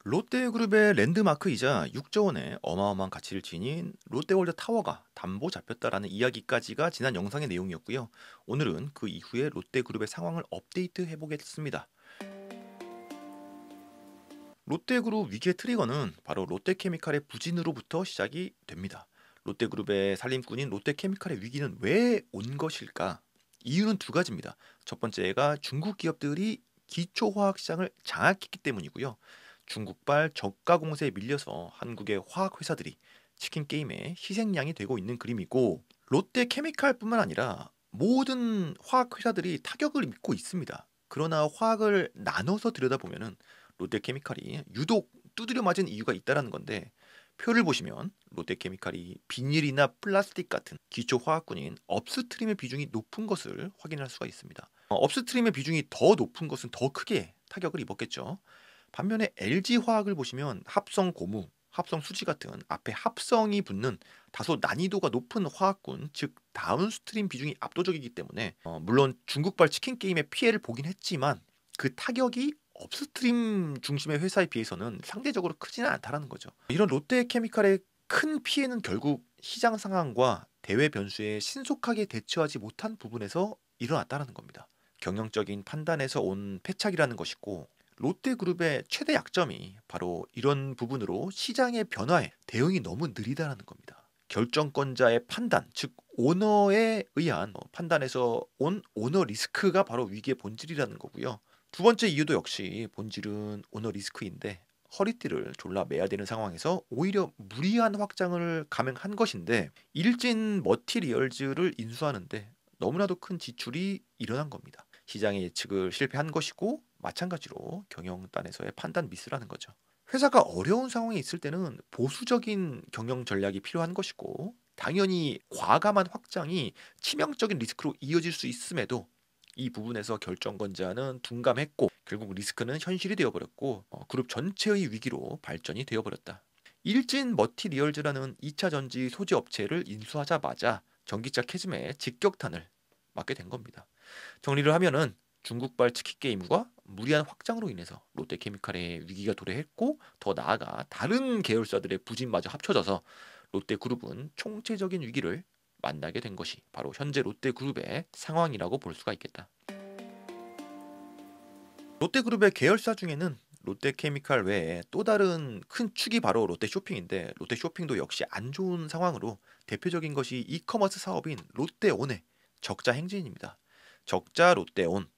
롯데그룹의 랜드마크이자 6조 원의 어마어마한 가치를 지닌 롯데월드 타워가 담보 잡혔다라는 이야기까지가 지난 영상의 내용이었고요. 오늘은 그 이후에 롯데그룹의 상황을 업데이트해 보겠습니다. 롯데그룹 위기의 트리거는 바로 롯데케미칼의 부진으로부터 시작이 됩니다. 롯데그룹의 살림꾼인 롯데케미칼의 위기는 왜 온 것일까? 이유는 두 가지입니다. 첫 번째가 중국 기업들이 기초화학 시장을 장악했기 때문이고요. 중국발 저가 공세에 밀려서 한국의 화학 회사들이 치킨 게임의 희생양이 되고 있는 그림이고, 롯데케미칼뿐만 아니라 모든 화학 회사들이 타격을 입고 있습니다. 그러나 화학을 나눠서 들여다보면은 롯데케미칼이 유독 두드려 맞은 이유가 있다라는 건데, 표를 보시면 롯데케미칼이 비닐이나 플라스틱 같은 기초 화학군인 업스트림의 비중이 높은 것을 확인할 수가 있습니다. 업스트림의 비중이 더 높은 것은 더 크게 타격을 입었겠죠. 반면에 LG화학을 보시면 합성 고무, 합성 수지 같은 앞에 합성이 붙는 다소 난이도가 높은 화학군, 즉 다운스트림 비중이 압도적이기 때문에 물론 중국발 치킨 게임의 피해를 보긴 했지만 그 타격이 업스트림 중심의 회사에 비해서는 상대적으로 크지는 않다라는 거죠. 이런 롯데케미칼의 큰 피해는 결국 시장 상황과 대외 변수에 신속하게 대처하지 못한 부분에서 일어났다는 겁니다. 경영적인 판단에서 온 패착이라는 것이고, 롯데그룹의 최대 약점이 바로 이런 부분으로 시장의 변화에 대응이 너무 느리다라는 겁니다. 결정권자의 판단, 즉 오너에 의한 판단에서 온 오너 리스크가 바로 위기의 본질이라는 거고요. 두 번째 이유도 역시 본질은 오너 리스크인데, 허리띠를 졸라 매야 되는 상황에서 오히려 무리한 확장을 감행한 것인데, 일진 머티리얼즈를 인수하는데 너무나도 큰 지출이 일어난 겁니다. 시장의 예측을 실패한 것이고, 마찬가지로 경영단에서의 판단 미스라는 거죠. 회사가 어려운 상황에 있을 때는 보수적인 경영 전략이 필요한 것이고, 당연히 과감한 확장이 치명적인 리스크로 이어질 수 있음에도 이 부분에서 결정권자는 둔감했고, 결국 리스크는 현실이 되어버렸고, 그룹 전체의 위기로 발전이 되어버렸다. 일진 머티리얼즈라는 2차 전지 소재 업체를 인수하자마자 전기차 캐즘에 직격탄을 맞게 된 겁니다. 정리를 하면은 중국발 치킨 게임과 무리한 확장으로 인해서 롯데케미칼의 위기가 도래했고, 더 나아가 다른 계열사들의 부진마저 합쳐져서 롯데그룹은 총체적인 위기를 만나게 된 것이 바로 현재 롯데그룹의 상황이라고 볼 수가 있겠다. 롯데그룹의 계열사 중에는 롯데케미칼 외에 또 다른 큰 축이 바로 롯데쇼핑인데, 롯데쇼핑도 역시 안 좋은 상황으로 대표적인 것이 이커머스 사업인 롯데온의 적자 행진입니다. 적자 롯데온,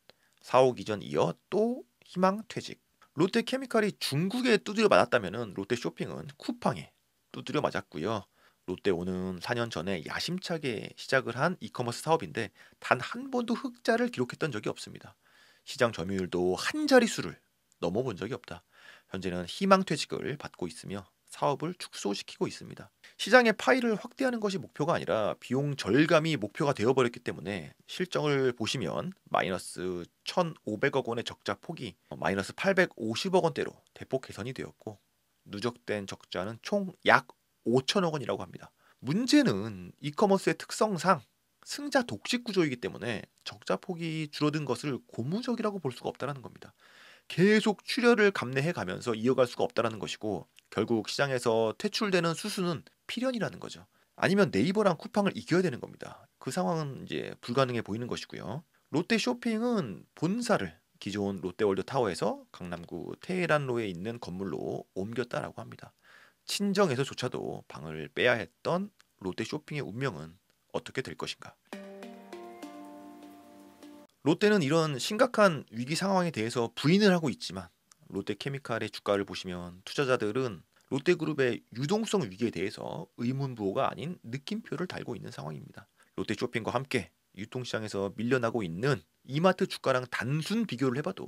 사옥 이전 이어 또 희망퇴직. 롯데케미칼이 중국에 두드려 맞았다면 롯데쇼핑은 쿠팡에 두드려 맞았고요. 롯데온은 4년 전에 야심차게 시작을 한 이커머스 사업인데 단 한 번도 흑자를 기록했던 적이 없습니다. 시장 점유율도 한 자릿수를 넘어본 적이 없다. 현재는 희망퇴직을 받고 있으며 사업을 축소시키고 있습니다. 시장의 파이를 확대하는 것이 목표가 아니라 비용 절감이 목표가 되어버렸기 때문에 실적을 보시면 마이너스 1,500억 원의 적자 폭이 마이너스 850억 원대로 대폭 개선이 되었고, 누적된 적자는 총 약 5천억 원이라고 합니다. 문제는 이커머스의 특성상 승자 독식 구조이기 때문에 적자 폭이 줄어든 것을 고무적이라고 볼 수가 없다는 겁니다. 계속 출혈을 감내해 가면서 이어갈 수가 없다는 것이고, 결국 시장에서 퇴출되는 수수는 필연이라는 거죠. 아니면 네이버랑 쿠팡을 이겨야 되는 겁니다. 그 상황은 이제 불가능해 보이는 것이고요. 롯데쇼핑은 본사를 기존 롯데월드 타워에서 강남구 테헤란로에 있는 건물로 옮겼다라고 합니다. 친정에서조차도 방을 빼야 했던 롯데쇼핑의 운명은 어떻게 될 것인가? 롯데는 이런 심각한 위기 상황에 대해서 부인을 하고 있지만, 롯데케미칼의 주가를 보시면 투자자들은 롯데그룹의 유동성 위기에 대해서 의문부호가 아닌 느낌표를 달고 있는 상황입니다. 롯데쇼핑과 함께 유통시장에서 밀려나고 있는 이마트 주가랑 단순 비교를 해봐도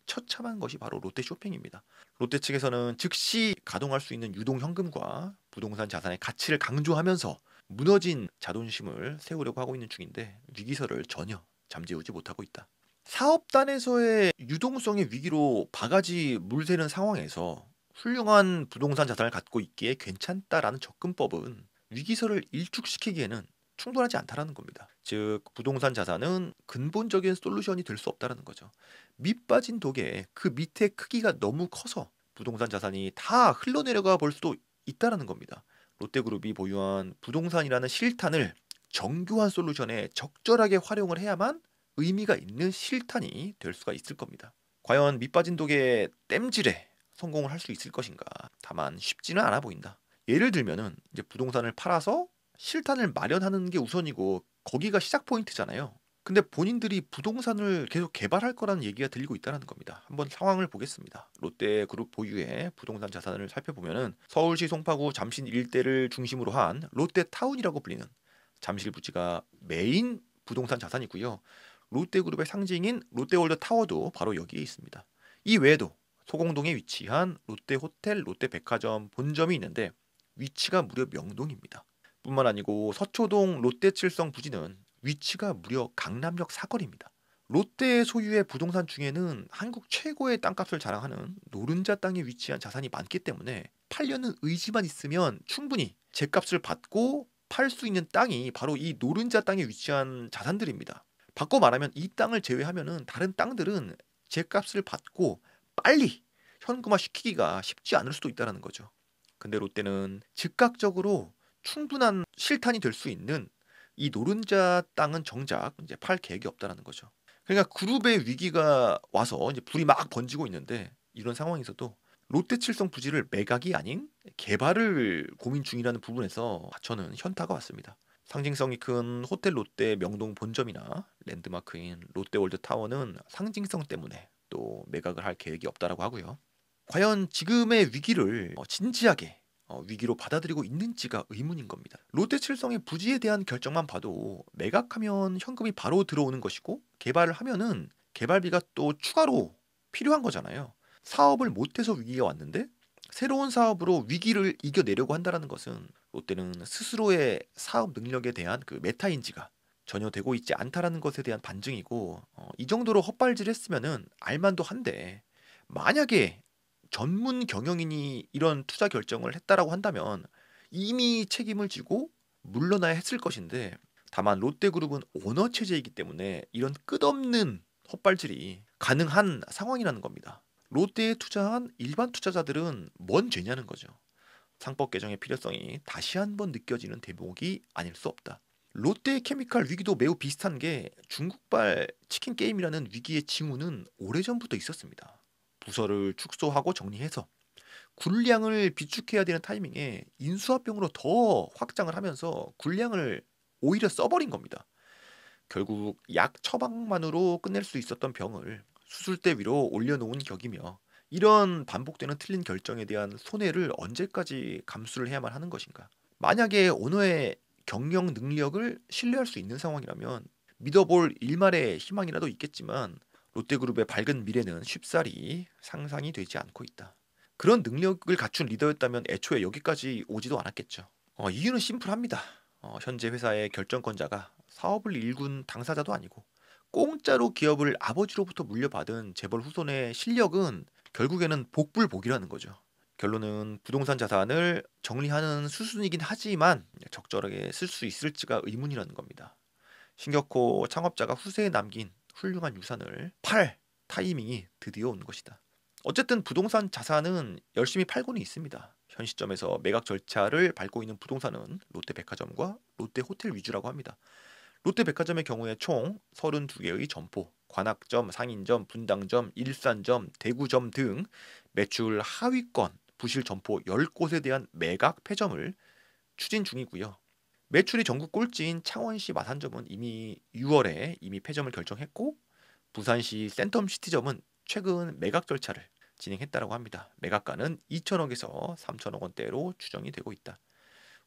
처참한 것이 바로 롯데쇼핑입니다. 롯데 측에서는 즉시 가동할 수 있는 유동현금과 부동산 자산의 가치를 강조하면서 무너진 자존심을 세우려고 하고 있는 중인데, 위기설을 전혀 잠재우지 못하고 있다. 사업단에서의 유동성의 위기로 바가지 물새는 상황에서 훌륭한 부동산 자산을 갖고 있기에 괜찮다라는 접근법은 위기설을 일축시키기에는 충분하지 않다라는 겁니다. 즉 부동산 자산은 근본적인 솔루션이 될 수 없다라는 거죠. 밑 빠진 독에 그 밑에 크기가 너무 커서 부동산 자산이 다 흘러내려가 볼 수도 있다라는 겁니다. 롯데그룹이 보유한 부동산이라는 실탄을 정교한 솔루션에 적절하게 활용을 해야만 의미가 있는 실탄이 될 수가 있을 겁니다. 과연 밑빠진 독에 땜질에 성공을 할 수 있을 것인가? 다만 쉽지는 않아 보인다. 예를 들면은 이제 부동산을 팔아서 실탄을 마련하는 게 우선이고 거기가 시작 포인트잖아요. 근데 본인들이 부동산을 계속 개발할 거라는 얘기가 들리고 있다는 겁니다. 한번 상황을 보겠습니다. 롯데그룹 보유의 부동산 자산을 살펴보면은 서울시 송파구 잠실 일대를 중심으로 한 롯데타운이라고 불리는 잠실 부지가 메인 부동산 자산이고요. 롯데그룹의 상징인 롯데월드타워도 바로 여기에 있습니다. 이 외에도 소공동에 위치한 롯데호텔, 롯데백화점 본점이 있는데 위치가 무려 명동입니다. 뿐만 아니고 서초동 롯데칠성 부지는 위치가 무려 강남역 사거리입니다. 롯데 소유의 부동산 중에는 한국 최고의 땅값을 자랑하는 노른자 땅에 위치한 자산이 많기 때문에 팔려는 의지만 있으면 충분히 제값을 받고 팔 수 있는 땅이 바로 이 노른자 땅에 위치한 자산들입니다. 바꿔 말하면 이 땅을 제외하면은 다른 땅들은 제값을 받고 빨리 현금화 시키기가 쉽지 않을 수도 있다는 거죠. 근데 롯데는 즉각적으로 충분한 실탄이 될 수 있는 이 노른자 땅은 정작 이제 팔 계획이 없다라는 거죠. 그러니까 그룹의 위기가 와서 이제 불이 막 번지고 있는데 이런 상황에서도 롯데칠성 부지를 매각이 아닌 개발을 고민 중이라는 부분에서 저는 현타가 왔습니다. 상징성이 큰 호텔 롯데 명동 본점이나 랜드마크인 롯데월드타워는 상징성 때문에 또 매각을 할 계획이 없다라고 하고요. 과연 지금의 위기를 진지하게 위기로 받아들이고 있는지가 의문인 겁니다. 롯데칠성의 부지에 대한 결정만 봐도 매각하면 현금이 바로 들어오는 것이고 개발을 하면은 개발비가 또 추가로 필요한 거잖아요. 사업을 못해서 위기가 왔는데 새로운 사업으로 위기를 이겨내려고 한다는 것은 롯데는 스스로의 사업 능력에 대한 그 메타인지가 전혀 되고 있지 않다라는 것에 대한 반증이고 이 정도로 헛발질했으면은 알만도 한데 만약에 전문 경영인이 이런 투자 결정을 했다라고 한다면 이미 책임을 지고 물러나야 했을 것인데 다만 롯데그룹은 오너 체제이기 때문에 이런 끝없는 헛발질이 가능한 상황이라는 겁니다. 롯데에 투자한 일반 투자자들은 뭔 죄냐는 거죠. 상법 개정의 필요성이 다시 한번 느껴지는 대목이 아닐 수 없다. 롯데케미칼 위기도 매우 비슷한 게 중국발 치킨 게임이라는 위기의 징후는 오래전부터 있었습니다. 부서를 축소하고 정리해서 군량을 비축해야 되는 타이밍에 인수합병으로 더 확장을 하면서 군량을 오히려 써버린 겁니다. 결국 약 처방만으로 끝낼 수 있었던 병을 수술대 위로 올려놓은 격이며 이런 반복되는 틀린 결정에 대한 손해를 언제까지 감수를 해야만 하는 것인가? 만약에 오너의 경영 능력을 신뢰할 수 있는 상황이라면 믿어볼 일말의 희망이라도 있겠지만 롯데그룹의 밝은 미래는 쉽사리 상상이 되지 않고 있다. 그런 능력을 갖춘 리더였다면 애초에 여기까지 오지도 않았겠죠. 이유는 심플합니다. 현재 회사의 결정권자가 사업을 일군 당사자도 아니고 공짜로 기업을 아버지로부터 물려받은 재벌 후손의 실력은 결국에는 복불복이라는 거죠. 결론은 부동산 자산을 정리하는 수순이긴 하지만 적절하게 쓸 수 있을지가 의문이라는 겁니다. 신격호 창업자가 후세에 남긴 훌륭한 유산을 팔 타이밍이 드디어 온 것이다. 어쨌든 부동산 자산은 열심히 팔고는 있습니다. 현 시점에서 매각 절차를 밟고 있는 부동산은 롯데백화점과 롯데호텔 위주라고 합니다. 롯데백화점의 경우에 총 32개의 점포, 관악점, 상인점, 분당점, 일산점, 대구점 등 매출 하위권 부실 점포 10곳에 대한 매각 폐점을 추진 중이고요. 매출이 전국 꼴찌인 창원시 마산점은 이미 6월에 이미 폐점을 결정했고 부산시 센텀시티점은 최근 매각 절차를 진행했다고 합니다. 매각가는 2천억에서 3천억 원대로 추정이 되고 있다.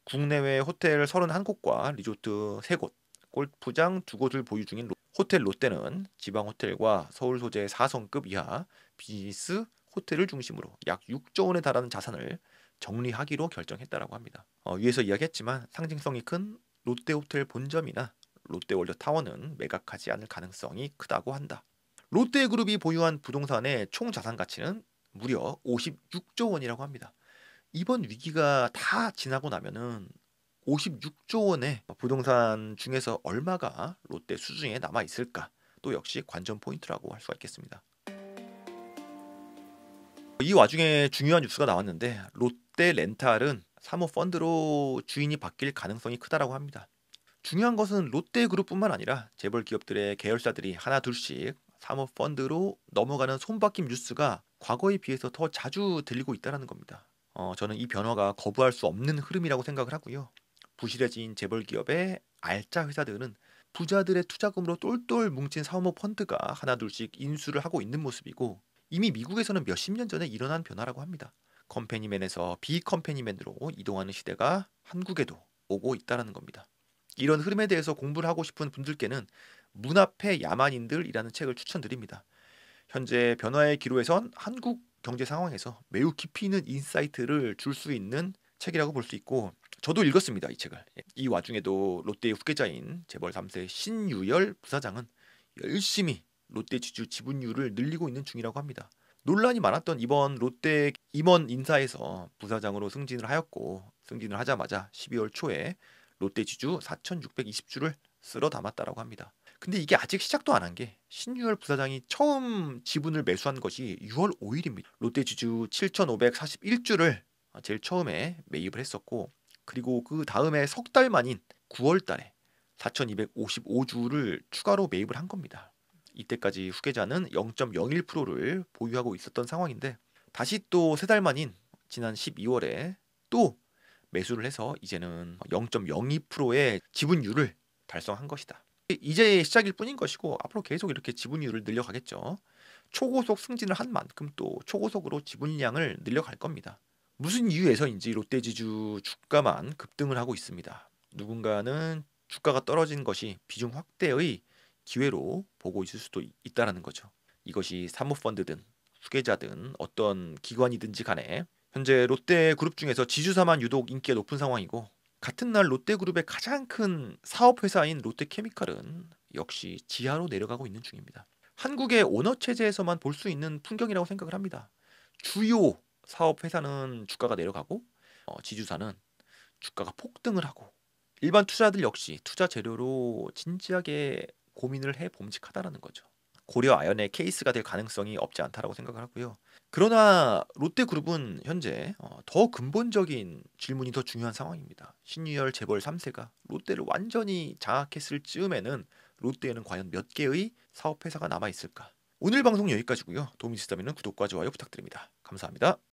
국내외 호텔 31곳과 리조트 3곳, 골프장 2곳을 보유 중인 호텔 롯데는 지방 호텔과 서울 소재 4성급 이하 비즈니스 호텔을 중심으로 약 6조 원에 달하는 자산을 정리하기로 결정했다고 합니다. 위에서 이야기했지만 상징성이 큰 롯데호텔 본점이나 롯데월드타워는 매각하지 않을 가능성이 크다고 한다. 롯데그룹이 보유한 부동산의 총 자산 가치는 무려 56조 원이라고 합니다. 이번 위기가 다 지나고 나면은 56조 원의 부동산 중에서 얼마가 롯데 수중에 남아 있을까? 또 역시 관전 포인트라고 할 수가 있겠습니다. 이 와중에 중요한 뉴스가 나왔는데 롯데 렌탈은 사모펀드로 주인이 바뀔 가능성이 크다라고 합니다. 중요한 것은 롯데그룹뿐만 아니라 재벌 기업들의 계열사들이 하나 둘씩 사모펀드로 넘어가는 손바뀜 뉴스가 과거에 비해서 더 자주 들리고 있다는 겁니다. 저는 이 변화가 거부할 수 없는 흐름이라고 생각을 하고요. 부실해진 재벌 기업의 알짜 회사들은 부자들의 투자금으로 똘똘 뭉친 사모펀드가 하나 둘씩 인수를 하고 있는 모습이고, 이미 미국에서는 몇십 년 전에 일어난 변화라고 합니다. 컴퍼니맨에서 비컴퍼니맨으로 이동하는 시대가 한국에도 오고 있다는 겁니다. 이런 흐름에 대해서 공부를 하고 싶은 분들께는 문 앞의 야만인들이라는 책을 추천드립니다. 현재 변화의 기로에선 한국 경제 상황에서 매우 깊이 있는 인사이트를 줄 수 있는 책이라고 볼 수 있고, 저도 읽었습니다, 이 책을. 이 와중에도 롯데의 후계자인 재벌 3세 신유열 부사장은 열심히 롯데지주 지분율을 늘리고 있는 중이라고 합니다. 논란이 많았던 이번 롯데 임원 인사에서 부사장으로 승진을 하였고, 승진을 하자마자 12월 초에 롯데지주 4,620주를 쓸어 담았다라고 합니다. 근데 이게 아직 시작도 안 한 게, 신유열 부사장이 처음 지분을 매수한 것이 6월 5일입니다. 롯데지주 7,541주를 제일 처음에 매입을 했었고, 그리고 그 다음에 석 달 만인 9월 달에 4,255주를 추가로 매입을 한 겁니다. 이때까지 후계자는 0.01%를 보유하고 있었던 상황인데, 다시 또 세 달 만인 지난 12월에 또 매수를 해서 이제는 0.02%의 지분율을 달성한 것이다. 이제 시작일 뿐인 것이고, 앞으로 계속 이렇게 지분율을 늘려가겠죠. 초고속 승진을 한 만큼 또 초고속으로 지분량을 늘려갈 겁니다. 무슨 이유에서인지 롯데지주 주가만 급등을 하고 있습니다. 누군가는 주가가 떨어진 것이 비중 확대의 기회로 보고 있을 수도 있다라는 거죠. 이것이 사모펀드든 수계자든 어떤 기관이든지 간에 현재 롯데그룹 중에서 지주사만 유독 인기가 높은 상황이고, 같은 날 롯데그룹의 가장 큰 사업회사인 롯데케미칼은 역시 지하로 내려가고 있는 중입니다. 한국의 오너 체제에서만 볼 수 있는 풍경이라고 생각을 합니다. 주요 사업회사는 주가가 내려가고, 지주사는 주가가 폭등을 하고, 일반 투자들 역시 투자 재료로 진지하게 고민을 해 봄직하다라는 거죠. 고려 아연의 케이스가 될 가능성이 없지 않다라고 생각을 하고요. 그러나 롯데그룹은 현재 더 근본적인 질문이 더 중요한 상황입니다. 신유열 재벌 3세가 롯데를 완전히 장악했을 즈음에는 롯데에는 과연 몇 개의 사업회사가 남아 있을까? 오늘 방송 여기까지고요. 도움이 되셨다면 구독과 좋아요 부탁드립니다. 감사합니다.